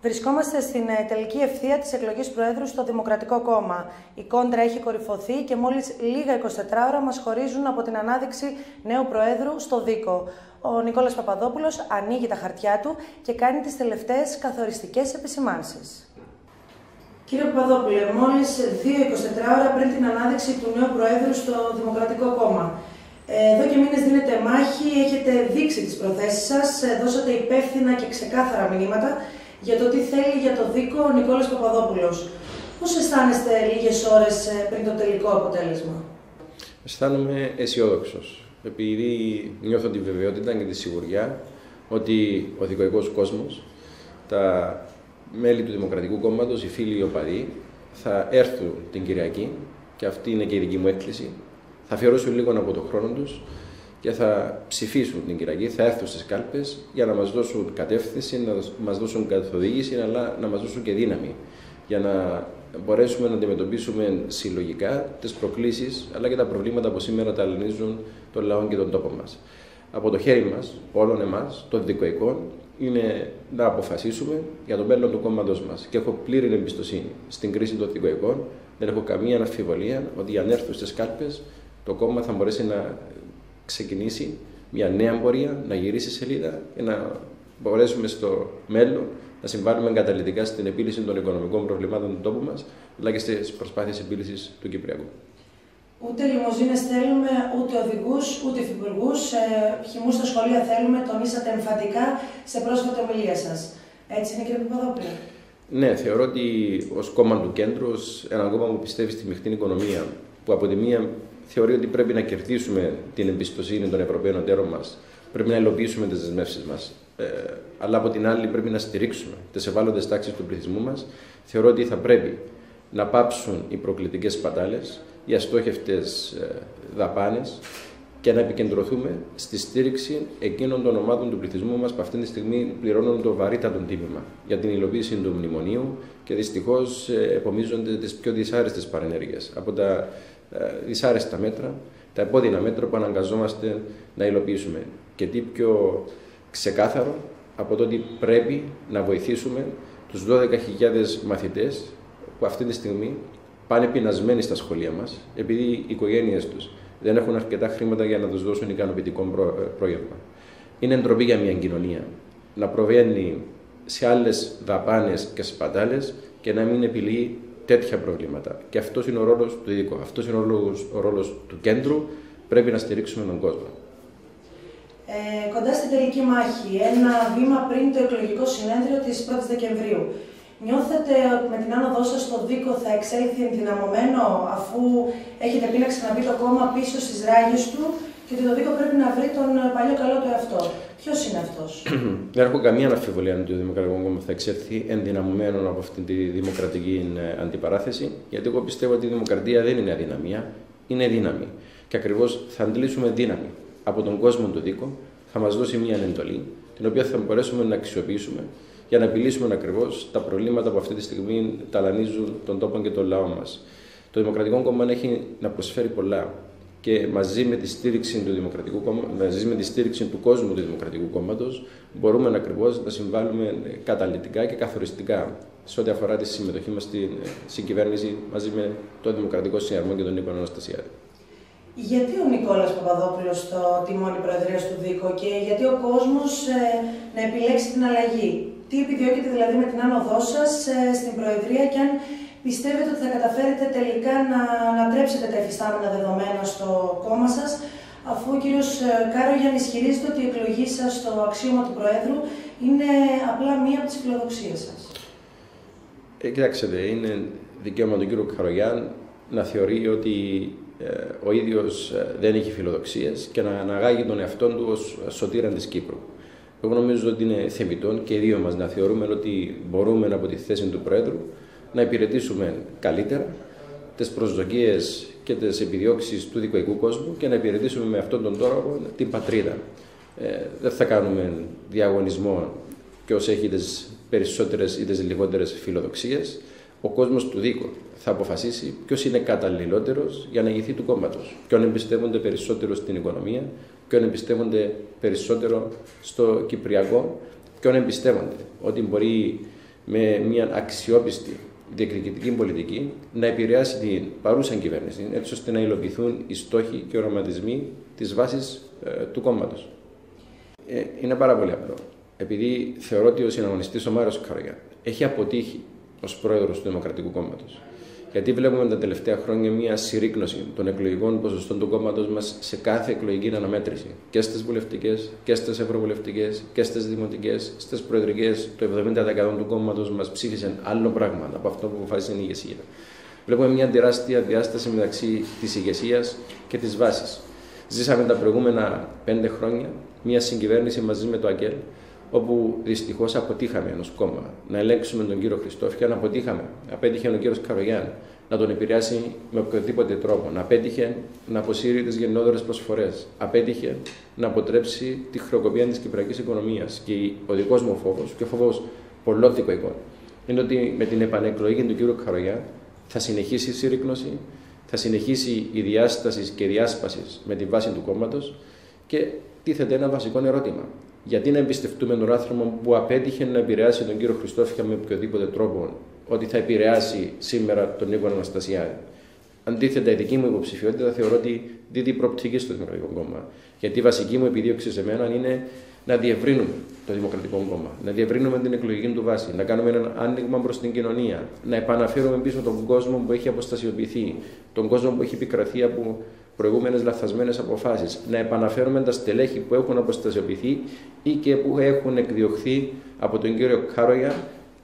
Βρισκόμαστε στην τελική ευθεία της εκλογής Προέδρου στο Δημοκρατικό Κόμμα. Η κόντρα έχει κορυφωθεί και μόλις λίγα 24 ώρα μας χωρίζουν από την ανάδειξη νέου Προέδρου στο Δίκο. Ο Νικόλας Παπαδόπουλος ανοίγει τα χαρτιά του και κάνει τις τελευταίες καθοριστικές επισημάνσεις. Κύριε Παπαδόπουλε, μόλις 2-24 ώρα πριν την ανάδειξη του νέου Προέδρου στο Δημοκρατικό Κόμμα. Εδώ και μήνες δίνετε μάχη, έχετε δείξει τις προθέσεις σας, δώσατε υπεύθυνα και ξεκάθαρα μηνύματα για το τι θέλει για το Δίκο ο Νικόλας Παπαδόπουλος. Πώς αισθάνεστε λίγες ώρες πριν το τελικό αποτέλεσμα? Αισθάνομαι αισιόδοξος, επειδή νιώθω τη βεβαιότητα και τη σιγουριά ότι ο δικοϊκός κόσμος, τα μέλη του Δημοκρατικού Κόμματος, οι φίλοι οι οπαδοί, θα έρθουν την Κυριακή, και αυτή είναι και η δική μου έκκληση, θα αφιερώσουν λίγο από τον χρόνο τους και θα ψηφίσουν την Κυριακή, θα έρθουν στις κάλπες για να μας δώσουν κατεύθυνση, να μας δώσουν καθοδήγηση, αλλά να μας δώσουν και δύναμη για να μπορέσουμε να αντιμετωπίσουμε συλλογικά τις προκλήσεις αλλά και τα προβλήματα που σήμερα ταλανίζουν τον λαό και τον τόπο μας. Από το χέρι μας, όλων εμάς, των δικοϊκών, είναι να αποφασίσουμε για το μέλλον του κόμματος μας. Και έχω πλήρη εμπιστοσύνη στην κρίση των δικοϊκών. Δεν έχω καμία αμφιβολία ότι αν έρθουν στις κάλπες, το κόμμα θα μπορέσει να ξεκινήσει μια νέα πορεία, να γυρίσει σελίδα και να μπορέσουμε στο μέλλον να συμβάλλουμε καταλυτικά στην επίλυση των οικονομικών προβλημάτων του τόπου μας, αλλά και στις προσπάθειες επίλυσης του Κυπριακού. Ούτε λιμουζίνες θέλουμε, ούτε οδηγούς, ούτε υφυπουργούς. Χυμούς στα σχολεία θέλουμε, τονίσατε εμφαντικά σε πρόσφατη ομιλία σας. Έτσι είναι, κύριε Παπαδόπουλε? Ναι, θεωρώ ότι ως κόμμα του κέντρου, ένα κόμμα που πιστεύει στη μεικτή οικονομία, που από τη μία θεωρεί ότι πρέπει να κερδίσουμε την εμπιστοσύνη των Ευρωπαίων εταίρων μας, πρέπει να υλοποιήσουμε τις δεσμεύσεις μας, αλλά από την άλλη πρέπει να στηρίξουμε τις ευάλωτες τάξεις του πληθυσμού μας, θεωρώ ότι θα πρέπει να πάψουν οι προκλητικές σπατάλες, οι αστόχευτες δαπάνες και να επικεντρωθούμε στη στήριξη εκείνων των ομάδων του πληθυσμού μας που αυτή τη στιγμή πληρώνουν το βαρύτατο τίμημα για την υλοποίηση του μνημονίου και δυστυχώς επομίζονται τις πιο δυσάρεστες παρενέργειες από τα δυσάρεστα μέτρα, τα επώδυνα μέτρα που αναγκαζόμαστε να υλοποιήσουμε. Και τι πιο ξεκάθαρο από το ότι πρέπει να βοηθήσουμε τους 12.000 μαθητές που αυτή τη στιγμή πάνε πεινασμένοι στα σχολεία μας, επειδή οι οικογένειες τους δεν έχουν αρκετά χρήματα για να τους δώσουν ικανοποιητικό πρόγευμα. Είναι ντροπή για μια κοινωνία να προβαίνει σε άλλες δαπάνες και σπατάλες και να μην επιλύει τέτοια προβλήματα. Και αυτός είναι ο ρόλος του ειδικού. Αυτός είναι ο ρόλος του κέντρου. Πρέπει να στηρίξουμε τον κόσμο. Κοντά στην τελική μάχη, ένα βήμα πριν το εκλογικό συνέδριο της 1ης Δεκεμβρίου. Νιώθετε ότι με την άνοδό σας στο Δίκο θα εξέλθει ενδυναμωμένο, αφού έχετε πει να ξαναμπεί το κόμμα πίσω στις ράγες του και ότι το Δίκο πρέπει να βρει τον παλιό καλό του εαυτό? Ποιος είναι αυτός? Δεν έχω καμία αμφιβολία ότι το Δημοκρατικό Κόμμα θα εξέλθει ενδυναμωμένο από αυτή τη δημοκρατική αντιπαράθεση, γιατί εγώ πιστεύω ότι η δημοκρατία δεν είναι αδυναμία, είναι δύναμη. Και ακριβώς θα αντλήσουμε δύναμη από τον κόσμο του Δίκο, θα μας δώσει μια εντολή, την οποία θα μπορέσουμε να αξιοποιήσουμε για να επιλύσουμε ακριβώς τα προβλήματα που αυτή τη στιγμή ταλανίζουν τον τόπο και τον λαό μας. Το Δημοκρατικό Κόμμα έχει να προσφέρει πολλά και μαζί με τη στήριξη του Δημοκρατικού Κόμματος, μαζί με τη στήριξη του κόσμου του Δημοκρατικού Κόμματος, μπορούμε ακριβώς να συμβάλλουμε καταλυτικά και καθοριστικά σε ό,τι αφορά τη συμμετοχή μας στην συγκυβέρνηση μαζί με το Δημοκρατικό Συναρμό και τον Νίκο Αναστασιάδη. Γιατί ο Νικόλας Παπαδόπουλος στο τιμόνι Προεδρίας του Δίκο και γιατί ο κόσμος να επιλέξει την αλλαγή? Τι επιδιώκετε δηλαδή με την άνοδό σας στην Προεδρία και αν πιστεύετε ότι θα καταφέρετε τελικά να ανατρέψετε τα εφιστάμενα δεδομένα στο κόμμα σας, αφού ο κύριος Κάρογιαν ισχυρίζεται ότι η εκλογή σας στο αξίωμα του Προέδρου είναι απλά μία από τις φιλοδοξίες σας? Κοιτάξτε, είναι δικαίωμα του κύριου Κάρογιαν να θεωρεί ότι ο ίδιος δεν έχει φιλοδοξίες και να αναγάγει τον εαυτό του ως σωτήραν της Κύπρου. Εγώ νομίζω ότι είναι θεμιτόν και οι δύο μας να θεωρούμε ότι μπορούμε από τη θέση του Προέδρου να υπηρετήσουμε καλύτερα τις προσδοκίες και τις επιδιώξεις του δικοϊκού κόσμου και να υπηρετήσουμε με αυτόν τον τρόπο την πατρίδα. Δεν θα κάνουμε διαγωνισμό ποιος έχει τις περισσότερες ή τις λιγότερες φιλοδοξίες. Ο κόσμος του Δίκου θα αποφασίσει ποιος είναι καταλληλότερος για να ηγηθεί του κόμματος. Ποιον εμπιστεύονται περισσότερο στην οικονομία, ποιον εμπιστεύονται περισσότερο στο Κυπριακό, ποιον εμπιστεύονται ότι μπορεί με μια αξιόπιστη διεκδικητική πολιτική να επηρεάσει την παρούσα κυβέρνηση, έτσι ώστε να υλοποιηθούν οι στόχοι και οραματισμοί της βάσης του κόμματος. Είναι πάρα πολύ απλό. Επειδή θεωρώ ότι ο συναγωνιστής ο Μάριος Καρογιάν έχει αποτύχει ως πρόεδρος του Δημοκρατικού Κόμματος, γιατί βλέπουμε τα τελευταία χρόνια μια συρρίκνωση των εκλογικών ποσοστών του κόμματος μας σε κάθε εκλογική αναμέτρηση. Και στις βουλευτικές, και στις ευρωβουλευτικές, και στις δημοτικές, στις προεδρικές. Το 70% του κόμματος μας ψήφισαν άλλο πράγμα από αυτό που αποφάσισε η ηγεσία. Βλέπουμε μια τεράστια διάσταση μεταξύ της ηγεσίας και της βάσης. Ζήσαμε τα προηγούμενα 5 χρόνια μια συγκυβέρνηση μαζί με το ΑΚΕΛ, όπου δυστυχώς αποτύχαμε ως κόμμα να ελέγξουμε τον κύριο Χριστόφιαν, αποτύχαμε. Απέτυχε ο κύριος Καρογιάν να τον επηρεάσει με οποιοδήποτε τρόπο. Απέτυχε να αποσύρει τις γενναιόδορες προσφορές. Απέτυχε να αποτρέψει τη χρεοκοπία της κυπριακής οικονομίας. Και ο δικός μου φόβος, και ο φόβος πολλών δικοικών, είναι ότι με την επανεκλογή του κύριου Καρογιάν θα συνεχίσει η συρρίκνωση, θα συνεχίσει η διάσταση και η διάσπαση με τη βάση του κόμματος και τίθεται ένα βασικό ερώτημα. Γιατί να εμπιστευτούμε τον άνθρωπο που απέτυχε να επηρεάσει τον κύριο Χριστόφια με οποιοδήποτε τρόπο, ότι θα επηρεάσει σήμερα τον Νίκο Αναστασιάδη? Αντίθετα, η δική μου υποψηφιότητα θεωρώ ότι δίδει προοπτική στο Δημοκρατικό Κόμμα. Γιατί η βασική μου επιδίωξη σε μένα είναι να διευρύνουμε το Δημοκρατικό Κόμμα, να διευρύνουμε την εκλογική του βάση, να κάνουμε ένα άνοιγμα προς την κοινωνία, να επαναφέρουμε πίσω τον κόσμο που έχει αποστασιοποιηθεί, τον κόσμο που έχει επικραθεί από προηγούμενες λαθασμένες αποφάσεις, να επαναφέρουμε τα στελέχη που έχουν αποστασιοποιηθεί ή και που έχουν εκδιωχθεί από τον κύριο Καρογιάν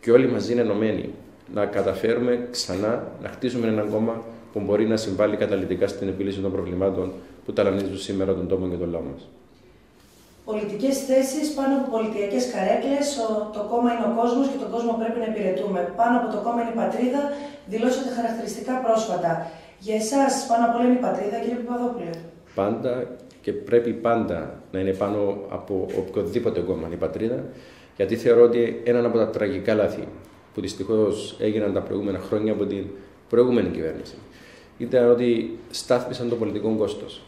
και όλοι μαζί είναι ενωμένοι. Να καταφέρουμε ξανά να χτίσουμε ένα κόμμα που μπορεί να συμβάλλει καταλυτικά στην επίλυση των προβλημάτων που ταλανίζουν σήμερα τον τόπο και τον λαό μας. Πολιτικές θέσεις πάνω από πολιτιακές καρέκλες, το κόμμα είναι ο κόσμος και τον κόσμο πρέπει να υπηρετούμε. Πάνω από το κόμμα είναι η πατρίδα, δηλώσατε χαρακτηριστικά πρόσφατα. Για εσάς, πάνω από όλα είναι η πατρίδα, κύριε Παπαδόπουλε? Πάντα και πρέπει πάντα να είναι πάνω από οποιοδήποτε κόμμα η πατρίδα, γιατί θεωρώ ότι ένα από τα τραγικά λάθη που δυστυχώς έγιναν τα προηγούμενα χρόνια από την προηγούμενη κυβέρνηση ήταν ότι στάθμισαν το πολιτικό κόστος.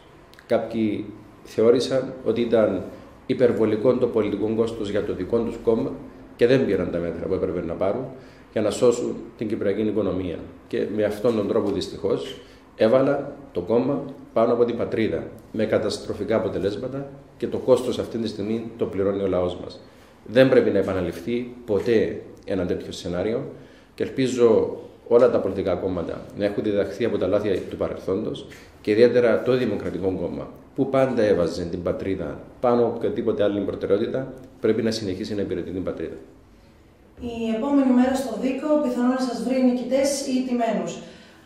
Κάποιοι θεώρησαν ότι ήταν υπερβολικό το πολιτικό κόστος για το δικό τους κόμμα και δεν πήραν τα μέτρα που έπρεπε να πάρουν για να σώσουν την κυπριακή οικονομία. Και με αυτόν τον τρόπο δυστυχώς έβαλα το κόμμα πάνω από την πατρίδα με καταστροφικά αποτελέσματα και το κόστος αυτή τη στιγμή το πληρώνει ο λαός μας. Δεν πρέπει να επαναληφθεί ποτέ ένα τέτοιο σενάριο και ελπίζω όλα τα πολιτικά κόμματα να έχουν διδαχθεί από τα λάθη του παρελθόντος και ιδιαίτερα το Δημοκρατικό Κόμμα, που πάντα έβαζε την πατρίδα πάνω από οποιαδήποτε άλλη προτεραιότητα, πρέπει να συνεχίσει να υπηρετεί την πατρίδα. Η επόμενη μέρα στο Δίκο πιθανόν να σας βρει νικητές ή ηττημένους.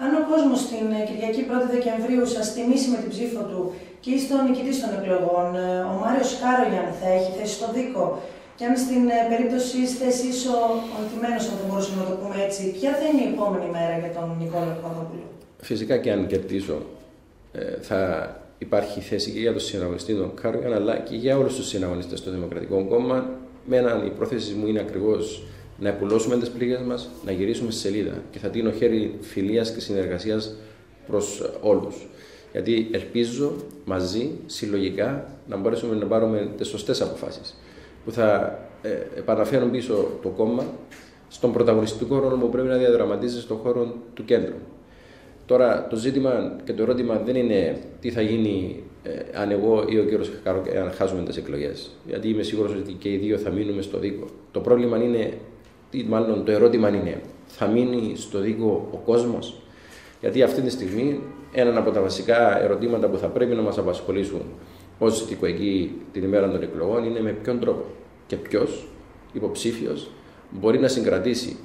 Αν ο κόσμος την Κυριακή 1η Δεκεμβρίου σας τιμήσει με την ψήφο του και είστε ο νικητής των εκλογών, ο Μάριος Καρογιάν θα έχει θέση στο Δίκο? Και αν στην περίπτωση είστε εσείς ο ηττημένος, αν δεν μπορούσαμε να το πούμε έτσι, ποια θα είναι η επόμενη μέρα για τον Νικόλαο Παπαδόπουλο? Φυσικά και αν κερδίσω, θα υπάρχει θέση και για τον συναγωνιστή τον Καρογιάν, αλλά και για όλους τους συναγωνιστές στο Δημοκρατικό Κόμμα. Η πρόθεση μου είναι ακριβώς να επουλώσουμε τις πληγές μας, να γυρίσουμε στη σελίδα και θα τίνω χέρι φιλίας και συνεργασίας προς όλους. Γιατί ελπίζω μαζί, συλλογικά, να μπορέσουμε να πάρουμε τις σωστές αποφάσεις που θα επαναφέρουν πίσω το κόμμα στον πρωταγωνιστικό ρόλο που πρέπει να διαδραματίζει στον χώρο του κέντρου. Τώρα το ζήτημα και το ερώτημα δεν είναι τι θα γίνει αν εγώ ή ο κύριος Καρογιάν χάσουμε τις εκλογές. Γιατί είμαι σίγουρος ότι και οι δύο θα μείνουμε στο Δίκο. Το πρόβλημα είναι, μάλλον το ερώτημα είναι, θα μείνει στο Δίκο ο κόσμος? Γιατί αυτή τη στιγμή ένα από τα βασικά ερωτήματα που θα πρέπει να μας απασχολήσουν ως δικοεκοί την ημέρα των εκλογών είναι με ποιον τρόπο και ποιος υποψήφιος μπορεί να συγκρατήσει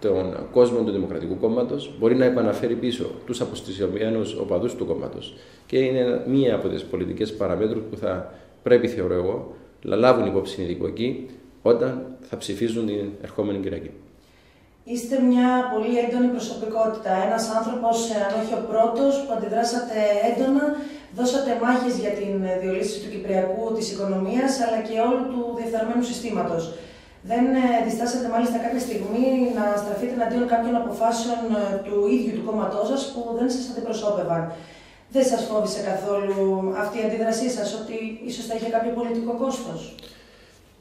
τον κόσμο του Δημοκρατικού Κόμματος, μπορεί να επαναφέρει πίσω τους αποστησιωμένους οπαδούς του κόμματος. Και είναι μία από τις πολιτικές παραμέτρους που θα πρέπει, θεωρώ εγώ, να λάβουν υπόψη οι δικοικοί όταν θα ψηφίζουν την ερχόμενη Κυριακή. Είστε μια πολύ έντονη προσωπικότητα, ένας άνθρωπος, αν όχι ο πρώτος, που αντιδράσατε έντονα, δώσατε μάχες για την διολύση του Κυπριακού, της οικονομίας, αλλά και όλου του διεφθαρμένου συστήματος. Δεν διστάσατε μάλιστα κάποια στιγμή να στραφείτε εναντίον κάποιων αποφάσεων του ίδιου του κόμματός σας που δεν σας αντιπροσώπευαν. Δεν σας φόβησε καθόλου αυτή η αντίδρασή σας, ότι ίσως θα είχε κάποιο πολιτικό κόστος?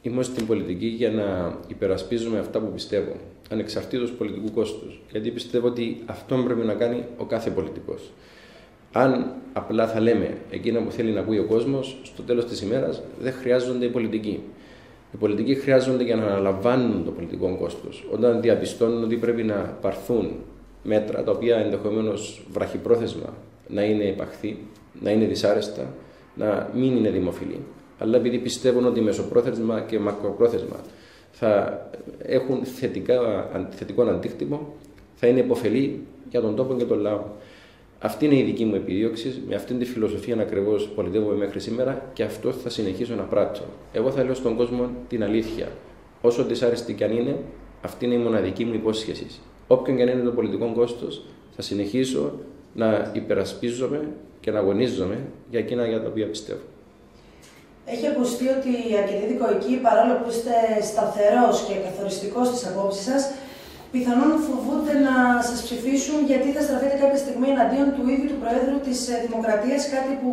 Είμαι στην πολιτική για να υπερασπίζουμε αυτά που πιστεύω. ανεξαρτήτως πολιτικού κόστους. Γιατί πιστεύω ότι αυτό πρέπει να κάνει ο κάθε πολιτικός. Αν απλά θα λέμε εκείνα που θέλει να ακούει ο κόσμος, στο τέλος της ημέρας δεν χρειάζονται οι πολιτικοί. Οι πολιτικοί χρειάζονται για να αναλαμβάνουν το πολιτικό κόστος. Όταν διαπιστώνουν ότι πρέπει να πάρθουν μέτρα τα οποία ενδεχομένως βραχυπρόθεσμα να είναι επαχθή, να είναι δυσάρεστα, να μην είναι δημοφιλή, αλλά επειδή πιστεύουν ότι μεσοπρόθεσμα και μακροπρόθεσμα θα έχουν θετικό αντίκτυπο, θα είναι υποφελή για τον τόπο και τον λαό. Αυτή είναι η δική μου επιδίωξη, με αυτήν τη φιλοσοφία ακριβώς πολιτεύομαι μέχρι σήμερα και αυτό θα συνεχίσω να πράττω. Εγώ θα λέω στον κόσμο την αλήθεια. Όσο δυσάρεστη κι αν είναι, αυτή είναι η μοναδική μου υπόσχεση. Όποιον και αν είναι το πολιτικό κόστος, θα συνεχίσω να υπερασπίζομαι και να αγωνίζομαι για εκείνα για τα οποία πιστεύω. Έχει ακουστεί ότι αρκετοί δικοικοί, παρόλο που είστε σταθερός και καθοριστικός στις απόψεις σας, πιθανόν φοβούνται να σας ψηφίσουν γιατί θα στραφείτε κάποια στιγμή εναντίον του ίδιου του Προέδρου της Δημοκρατίας, κάτι που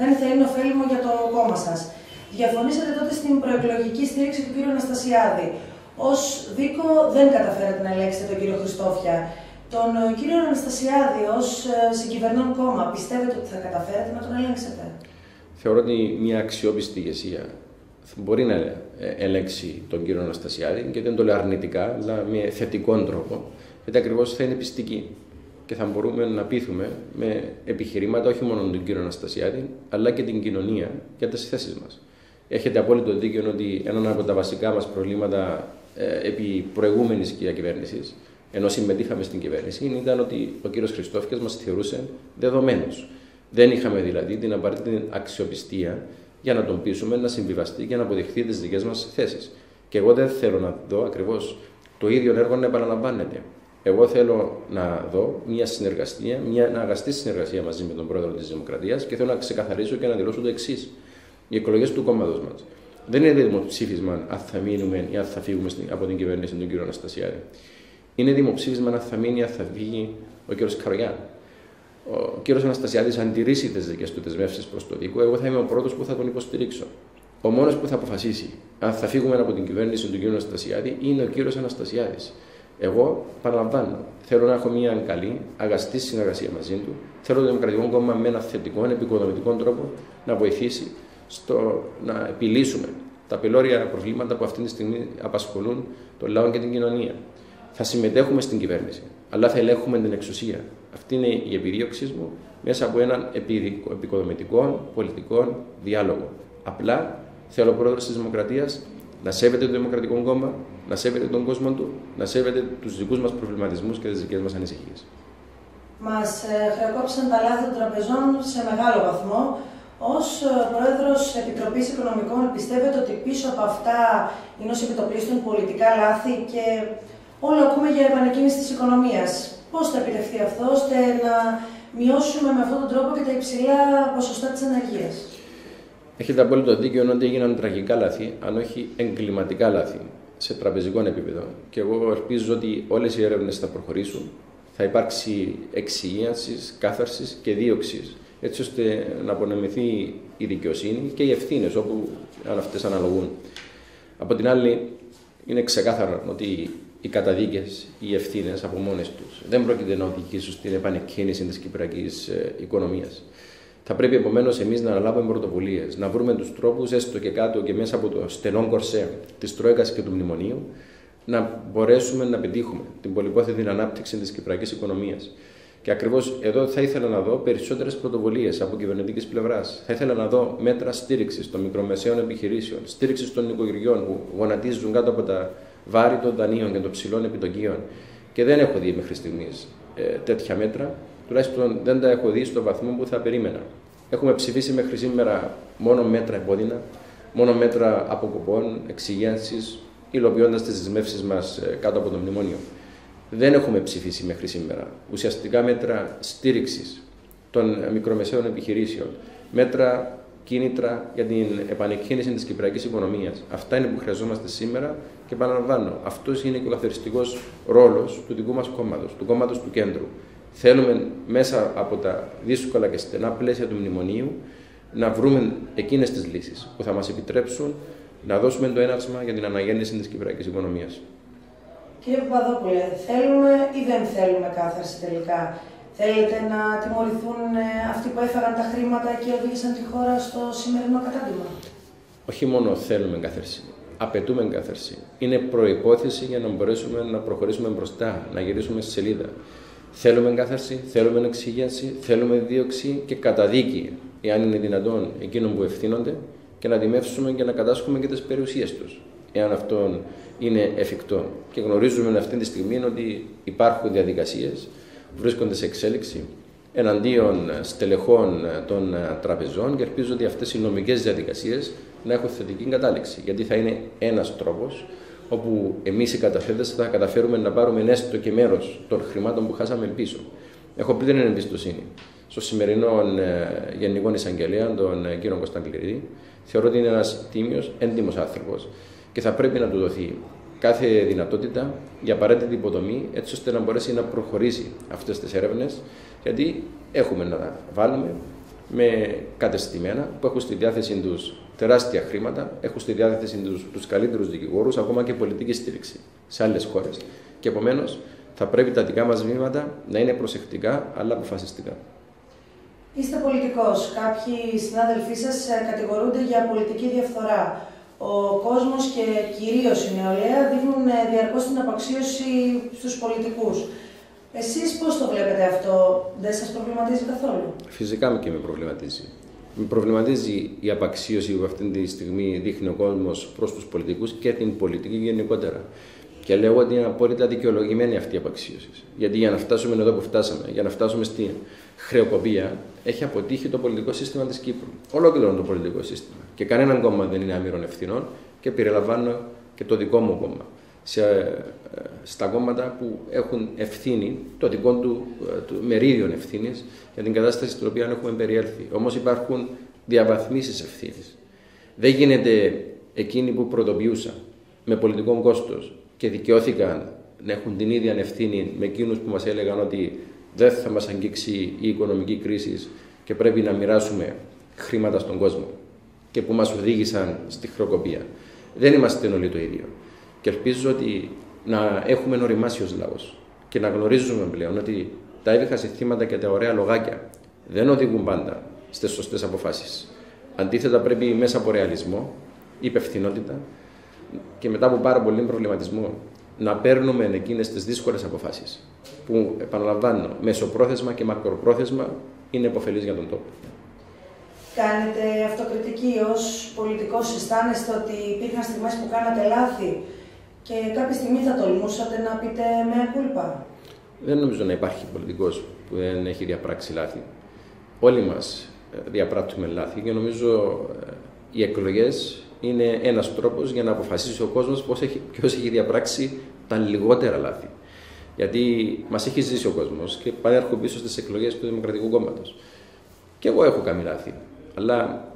δεν θα είναι ωφέλιμο για το κόμμα σας. Διαφωνήσατε τότε στην προεκλογική στήριξη του κ. Αναστασιάδη. Ως Δίκο δεν καταφέρατε να ελέγξετε τον κύριο Χριστόφια. Τον κύριο Αναστασιάδη ως συγκυβερνών κόμμα, πιστεύετε ότι θα καταφέρετε να τον ελέγξετε? Θεωρώ ότι μια αξιόπιστη ηγεσία μπορεί να ελέγξει τον κύριο Αναστασιάδη και δεν το λέω αρνητικά, αλλά με θετικό τρόπο, γιατί ακριβώς θα είναι πιστική και θα μπορούμε να πείθουμε με επιχειρήματα όχι μόνο τον κύριο Αναστασιάδη, αλλά και την κοινωνία για τις θέσεις μας. Έχετε απόλυτο δίκιο ότι ένα από τα βασικά μας προβλήματα επί προηγούμενης διακυβέρνησης, ενώ συμμετείχαμε στην κυβέρνηση, ήταν ότι ο κύριος Χριστόφιας μας θεωρούσε δεδομένους. Δεν είχαμε δηλαδή την απαραίτητη αξιοπιστία για να τον πείσουμε να συμβιβαστεί και να αποδεχθεί τις δικές μας θέσεις. Και εγώ δεν θέλω να δω ακριβώς το ίδιο έργο να επαναλαμβάνεται. Εγώ θέλω να δω μια συνεργασία, μια αγαστή συνεργασία μαζί με τον Πρόεδρο της Δημοκρατίας και θέλω να ξεκαθαρίσω και να δηλώσω το εξής. Οι εκλογές του κόμματος μας δεν είναι δημοψήφισμα αν θα μείνουμε ή αν θα φύγουμε από την κυβέρνηση του κ. Αναστασιάδη. Είναι δημοψήφισμα αν θα μείνει ή αν θα φύγει ο κ. Καρογιάν. Ο κ. Αναστασιάδης αντιρρήσει τις δικές του δεσμεύσεις προς το Δίκο, εγώ θα είμαι ο πρώτος που θα τον υποστηρίξω. Ο μόνος που θα αποφασίσει αν θα φύγουμε από την κυβέρνηση του κ. Αναστασιάδη είναι ο κ. Αναστασιάδης. Εγώ, παραλαμβάνω, θέλω να έχω μια καλή, αγαστή συνεργασία μαζί του. Θέλω το Δημοκρατικό Κόμμα με ένα θετικό, επικοδομητικό τρόπο να βοηθήσει στο να επιλύσουμε τα πελώρια προβλήματα που αυτή τη στιγμή απασχολούν τον λαό και την κοινωνία. Θα συμμετέχουμε στην κυβέρνηση, αλλά θα ελέγχουμε την εξουσία. Αυτή είναι η επιδίωξή μου μέσα από έναν επικοδομητικό πολιτικό διάλογο. Απλά θέλω ο Πρόεδρος της Δημοκρατίας να σέβεται το Δημοκρατικό Κόμμα, να σέβεται τον κόσμο του, να σέβεται τους δικούς μας προβληματισμούς και τις δικές μας ανησυχίες. Μας χρεοκόπησαν τα λάθη των τραπεζών σε μεγάλο βαθμό. Ως Πρόεδρος Επιτροπής Οικονομικών, πιστεύετε ότι πίσω από αυτά είναι ως επιτοπλίστων πολιτικά λάθη και όλο ακούμε για επανεκκίνηση της οικονομίας? Πώς θα επιτευχθεί αυτό ώστε να μειώσουμε με αυτόν τον τρόπο και τα υψηλά ποσοστά της ανεργίας? Έχετε απόλυτο δίκιο ότι έγιναν τραγικά λάθη, αν όχι εγκληματικά λάθη, σε τραπεζικό επίπεδο. Και εγώ ελπίζω ότι όλες οι έρευνες θα προχωρήσουν, θα υπάρξει εξυγίανση, κάθαρσης και δίωξης, έτσι ώστε να απονεμηθεί η δικαιοσύνη και οι ευθύνες όπου αυτές αναλογούν. Από την άλλη, είναι ξεκάθαρο ότι οι καταδίκες, οι ευθύνες από μόνες τους δεν πρόκειται να οδηγήσουν στην επανεκκίνηση της κυπριακής οικονομίας. Θα πρέπει επομένως εμείς να αναλάβουμε πρωτοβουλίες, να βρούμε τους τρόπους, έστω και κάτω και μέσα από το στενό κορσέ της Τρόικας και του Μνημονίου, να μπορέσουμε να πετύχουμε την πολυπόθετη ανάπτυξη της κυπριακής οικονομίας. Και ακριβώς εδώ θα ήθελα να δω περισσότερες πρωτοβουλίες από κυβερνητικής πλευράς. Θα ήθελα να δω μέτρα στήριξης των μικρομεσαίων επιχειρήσεων, στήριξης των νοικοκυριών που γονατίζουν κάτω από τα βάρη των δανείων και των ψηλών επιτοκίων. Και δεν έχω δει μέχρι στιγμής τέτοια μέτρα, τουλάχιστον δεν τα έχω δει στο βαθμό που θα περίμενα. Έχουμε ψηφίσει μέχρι σήμερα μόνο μέτρα επώδυνα, μόνο μέτρα αποκοπών, εξυγίανσης, υλοποιώντας τις δεσμεύσεις μας κάτω από το μνημόνιο. Δεν έχουμε ψηφίσει μέχρι σήμερα ουσιαστικά μέτρα στήριξης των μικρομεσαίων επιχειρήσεων, μέτρα κίνητρα για την επανεκκίνηση της κυπριακής οικονομίας. Αυτά είναι που χρειαζόμαστε σήμερα και επαναλαμβάνω, αυτός είναι και ο καθοριστικός ρόλος του δικού μας κόμματος, του κόμματος του κέντρου. Θέλουμε μέσα από τα δύσκολα και στενά πλαίσια του μνημονίου να βρούμε εκείνες τις λύσεις που θα μας επιτρέψουν να δώσουμε το έναυσμα για την αναγέννηση της κυπριακής οικονομίας. Κ. Κύριε Παπαδόπουλε, θέλουμε ή δεν θέλουμε κάθαρση τελικά? Θέλετε να τιμωρηθούν αυτοί που έφεραν τα χρήματα και οδήγησαν τη χώρα στο σημερινό κατάντημα? Όχι μόνο θέλουμε κάθαρση, απαιτούμε κάθαρση. Είναι προϋπόθεση για να μπορέσουμε να προχωρήσουμε μπροστά, να γυρίσουμε στη σελίδα. Θέλουμε κάθαρση, θέλουμε εξυγίανση, θέλουμε δίωξη και καταδίκη, εάν είναι δυνατόν, εκείνων που ευθύνονται, και να δημεύσουμε και να κατάσχουμε και τις περιουσίες τους, εάν αυτό είναι εφικτό. Και γνωρίζουμε αυτή τη στιγμή ότι υπάρχουν διαδικασίες που βρίσκονται σε εξέλιξη εναντίον στελεχών των τραπεζών και ελπίζω ότι αυτές οι νομικές διαδικασίες να έχουν θετική κατάληξη. Γιατί θα είναι ένας τρόπος όπου εμείς οι καταθέτες θα καταφέρουμε να πάρουμε έστω και μέρος των χρημάτων που χάσαμε πίσω. Έχω πλήρη εμπιστοσύνη στο σημερινό Γενικό Εισαγγελέα, τον κύριο Κωνσταντινίδη. Θεωρώ ότι είναι ένας τίμιος, έντιμος άνθρωπος και θα πρέπει να του δοθεί κάθε δυνατότητα για απαραίτητη υποδομή, έτσι ώστε να μπορέσει να προχωρήσει αυτές τις έρευνες, γιατί έχουμε να βάλουμε με κατεστημένα που έχουν στη διάθεση τους τεράστια χρήματα, έχουν στη διάθεση τους καλύτερους δικηγόρους, ακόμα και πολιτική στήριξη σε άλλες χώρες. Και επομένως θα πρέπει τα δικά μας βήματα να είναι προσεκτικά αλλά αποφασιστικά. Είστε πολιτικός. Κάποιοι συνάδελφοί σας κατηγορούνται για πολιτική διαφθορά. Ο κόσμος και κυρίως η νεολαία δείχνουν διαρκώς την απαξίωση στους πολιτικούς. Εσείς πώς το βλέπετε αυτό, δεν σας προβληματίζει καθόλου? Φυσικά και με προβληματίζει. Με προβληματίζει η απαξίωση που αυτή τη στιγμή δείχνει ο κόσμος προς τους πολιτικούς και την πολιτική γενικότερα. Και λέω ότι είναι απόλυτα δικαιολογημένη αυτή η απαξίωση. Γιατί για να φτάσουμε εδώ που φτάσαμε, για να φτάσουμε στη χρεοκοπία, έχει αποτύχει το πολιτικό σύστημα της Κύπρου. Ολόκληρο το πολιτικό σύστημα. Και κανένα κόμμα δεν είναι άμυρον ευθυνών και περιλαμβάνω και το δικό μου κόμμα. Στα κόμματα που έχουν ευθύνη, το δικό του μερίδιο ευθύνης για την κατάσταση στην οποία έχουμε περιέλθει. Όμως υπάρχουν διαβαθμίσεις ευθύνης. Δεν γίνεται εκείνοι που πρωτοποιούσαν με πολιτικό κόστος και δικαιώθηκαν να έχουν την ίδια ευθύνη με εκείνους που μας έλεγαν ότι δεν θα μας αγγίξει η οικονομική κρίση και πρέπει να μοιράσουμε χρήματα στον κόσμο και που μας οδήγησαν στη χρεοκοπία. Δεν είμαστε όλοι το ίδιο. Και ελπίζω ότι να έχουμε οριμάσει ως λαός και να γνωρίζουμε πλέον ότι τα έβυχα συστήματα και τα ωραία λογάκια δεν οδηγούν πάντα στις σωστές αποφάσεις. Αντίθετα, πρέπει μέσα από ρεαλισμό, υπευθυνότητα και μετά από πάρα πολύ προβληματισμό να παίρνουμε εκείνες τις δύσκολες αποφάσεις που, επαναλαμβάνω, μεσοπρόθεσμα και μακροπρόθεσμα είναι επωφελείς για τον τόπο. Κάνετε αυτοκριτική ως πολιτικός? Αισθάνεστε ότι υπήρχαν στιγμές που κάνατε λάθη και κάποια στιγμή θα τολμούσατε να πείτε mea culpa? Δεν νομίζω να υπάρχει πολιτικός που δεν έχει διαπράξει λάθη. Όλοι μας διαπράττουμε λάθη και νομίζω οι εκλογές είναι ένας τρόπος για να αποφασίσει ο κόσμος ποιος έχει διαπράξει τα λιγότερα λάθη. Γιατί μας έχει ζήσει ο κόσμος και πανέρχομαι πίσω στις εκλογές του Δημοκρατικού Κόμματος. Και εγώ έχω κάνει λάθη. Αλλά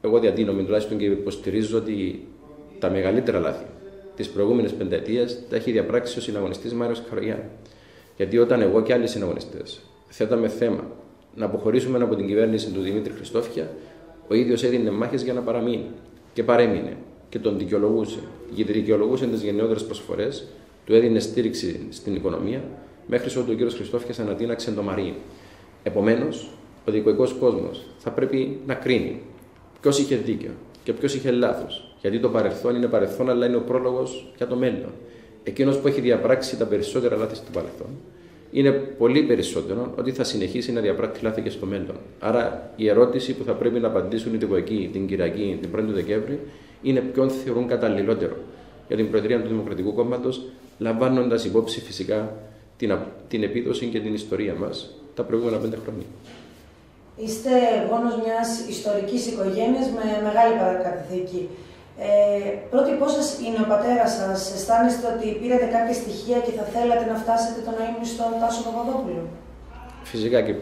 εγώ διατείνομαι τουλάχιστον και υποστηρίζω ότι τα μεγαλύτερα λάθη της προηγούμενης πενταετίας τα έχει διαπράξει ο συναγωνιστής Μάριος Καρογιάννη. Γιατί όταν εγώ και άλλοι συναγωνιστές θέταμε θέμα να αποχωρήσουμε από την κυβέρνηση του Δημήτρη Χριστόφια, ο ίδιος έδινε μάχες για να παραμείνει. Και παρέμεινε και τον δικαιολογούσε. Γιατί δικαιολογούσε τις γενναιότερες προσφορές, του έδινε στήριξη στην οικονομία, μέχρι ότου ο κ. Χριστόφιας ανατείναξε το Μαρί. Επομένως, ο δικοϊκός κόσμος θα πρέπει να κρίνει ποιος είχε δίκιο και ποιος είχε λάθος. Γιατί το παρελθόν είναι παρελθόν, αλλά είναι ο πρόλογος για το μέλλον. Εκείνος που έχει διαπράξει τα περισσότερα λάθη στο παρελθόν, είναι πολύ περισσότερο ότι θα συνεχίσει να διαπράττει λάθη και στο μέλλον. Άρα η ερώτηση που θα πρέπει να απαντήσουν οι δικοικοί την Κυριακή, την 1η Δεκέμβρη, είναι ποιον θεωρούν καταλληλότερο για την Προεδρία του Δημοκρατικού Κόμματος, λαμβάνοντας υπόψη φυσικά την επίδοση και την ιστορία μας τα προηγούμενα 5 χρόνια. Είστε γόνος μιας ιστορικής οικογένειας με μεγάλη παρακαταθήκη. Πρότυπός σας είναι ο πατέρας σας. Αισθάνεστε ότι πήρατε κάποια στοιχεία και θα θέλατε να φτάσετε τον αείμνηστο Τάσο Παπαδόπουλο? Φυσικά και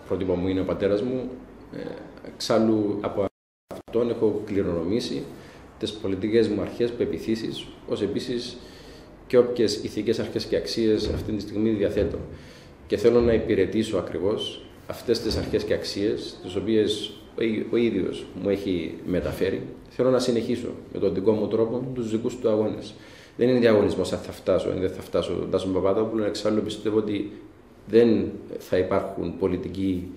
πρότυπο μου είναι ο πατέρας μου. Εξάλλου από αυτόν έχω κληρονομήσει τις πολιτικές μου αρχές, πεποιθήσεις, ως επίσης και όποιες ηθικές αρχές και αξίες αυτή τη στιγμή διαθέτω. Και θέλω να υπηρετήσω ακριβώς αυτές τις αρχές και αξίες, τις οποίες ο ίδιος μου έχει μεταφέρει. Θέλω να συνεχίσω με τον δικό μου τρόπο τους δικούς του αγώνες. Δεν είναι διαγωνισμός αν θα φτάσω ή δεν θα φτάσω τον Τάσο Παπαδόπουλο. Εξάλλου πιστεύω ότι δεν θα υπάρχουν πολιτικοί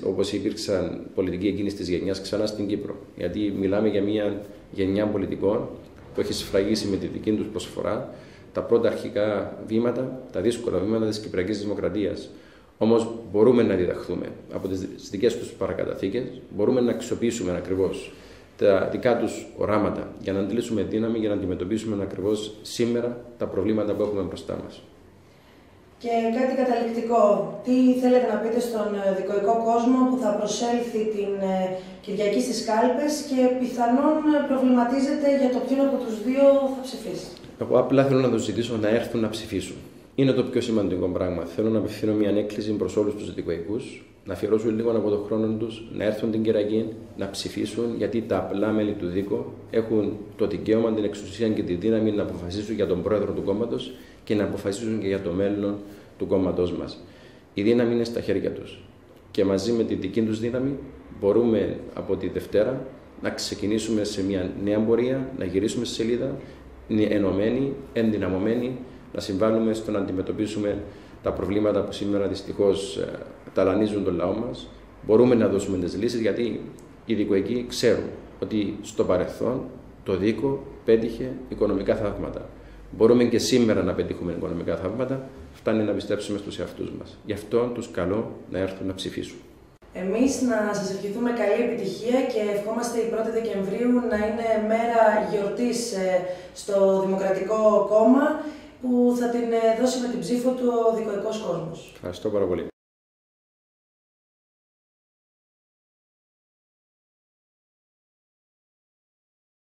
όπως υπήρξαν πολιτικοί εκείνης της γενιάς ξανά στην Κύπρο. Γιατί μιλάμε για μια γενιά πολιτικών που έχει σφραγίσει με τη δική τους προσφορά τα πρώτα αρχικά βήματα, τα δύσκολα βήματα της Κυπριακής Δημοκρατίας. Όμως μπορούμε να διδαχθούμε από τις δικές τους παρακαταθήκες, μπορούμε να αξιοποιήσουμε ακριβώς τα δικά τους οράματα για να αντλήσουμε δύναμη, για να αντιμετωπίσουμε ακριβώς σήμερα τα προβλήματα που έχουμε μπροστά μας. Και κάτι καταληκτικό, τι θέλετε να πείτε στον δικοϊκό κόσμο που θα προσέλθει την Κυριακή στις κάλπες και πιθανόν προβληματίζεται για το ποιον από τους δύο θα ψηφίσει? Εγώ απλά θέλω να τους ζητήσω να έρθουν να ψηφίσουν. Είναι το πιο σημαντικό πράγμα. Θέλω να απευθύνω μια έκκληση προς όλους τους δικοϊκούς, να αφιερώσουν λίγο από τον χρόνο τους, να έρθουν την Κυριακή, να ψηφίσουν, γιατί τα απλά μέλη του ΔΥΚΟ έχουν το δικαίωμα, την εξουσία και τη δύναμη να αποφασίσουν για τον πρόεδρο του κόμματος και να αποφασίσουν και για το μέλλον του κόμματός μας. Η δύναμη είναι στα χέρια τους. Και μαζί με τη δική τους δύναμη μπορούμε από τη Δευτέρα να ξεκινήσουμε σε μια νέα πορεία, να γυρίσουμε στη σελίδα, ενωμένοι, ενδυναμωμένοι, να συμβάλλουμε στο να αντιμετωπίσουμε τα προβλήματα που σήμερα δυστυχώς ταλανίζουν τον λαό μας. Μπορούμε να δώσουμε τις λύσεις, γιατί οι δικοικοί ξέρουν ότι στο παρελθόν το ΔΥΚΟ πέτυχε οικονομικά θαύματα. Μπορούμε και σήμερα να πετύχουμε οικονομικά θαύματα, φτάνει να πιστέψουμε στους εαυτούς μας. Γι' αυτό τους καλώ να έρθουν να ψηφίσουν. Εμείς να σας ευχηθούμε καλή επιτυχία και ευχόμαστε η 1η Δεκεμβρίου να είναι μέρα γιορτής στο Δημοκρατικό Κόμμα, που θα την δώσει με την ψήφο του ο δικοϊκός κόσμος. Ευχαριστώ πάρα πολύ.